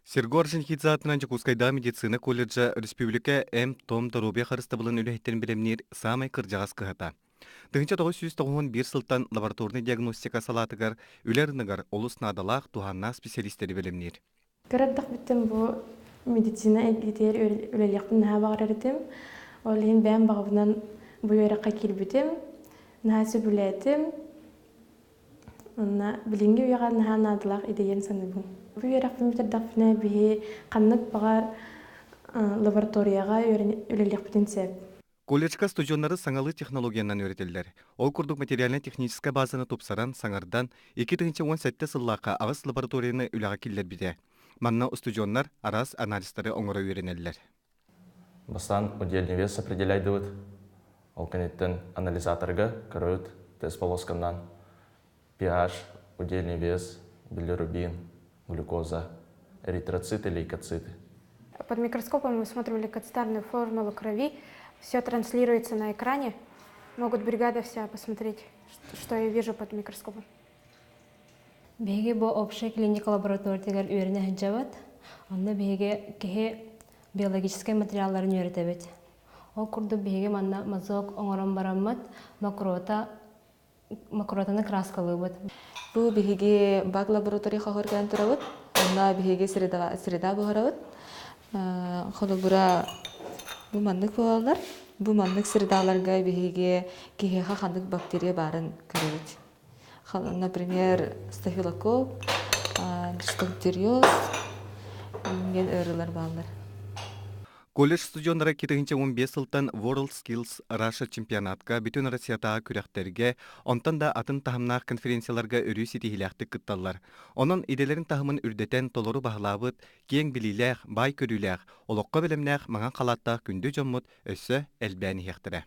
Сергор Орджоникидзе Чекускайда медицина колледжа республика М. Том Торобия харыстабылын үлэхтерин билемнер самай кыржагас кыхата. Тыгынча 991 сылтан лабораторный диагностика салатыгар үлернігар олус надалақ туханна специалистері билемнер. Кырдык биттем бу медицина egitер үлелектен наһа багырдым. Ол ин бәм багыбынан бу яракка килбитем. Наһасы бүләтем. Онна билинге уяга наһа надалак идеян саныбын. Бу ярак битердәфне бие каннык багар лабораторияга үлелектен сәп. Колледжка студионнары саңалы технологиянан өретелдер. Ол курдук материально-техническая базаны топсаран саңардан 2017 сыллақа ағыс лабораторияны үліға келдер биде. Манна студионнар арас анализтары оңыра үйренелер. Бастан удельный вес определяйдывыт. Ол кенеттен анализаторга көрөт тест полоскандан pH, удельный вес, билирубин, глюкоза, эритроциты, лейкоциты. Под микроскопом мы смотрим лейкоцитарную формулу крови. Все транслируется на экране. Могут бригада вся посмотреть, что я вижу под микроскопом. Беге бо общая клиника лабораториягар үйренә хәҗәват. Анда беге кеһе биологический материалларын үйрәтәбез. Ол курды беге манна мазок оңорон бараммат, макротаны краскалыбыт. Бу беге баг лаборатория хагырган турабыт. Анда беге среда баһарабыт. Холобура бу маннык болалар. Бу маннык средаларга беге кеһе хандык бактерия барын көрөбүт. Например, стафилококк, дисбактериоз, ген өрөлөр балдар. Колледж студионнары 2015 сылтан World Skills Russia чемпионатка бүтін Россията күрәктерге, онтан да атын тахымнақ конференцияларға өрі сетихиләқті кытталар. Onun иделерін тахымын үрдетен толору бағылабыт, кең біліләқ, бай көріләқ, олыққа білімнәқ маған қалаттақ күнді жоммут өссі әлбәні хектірі.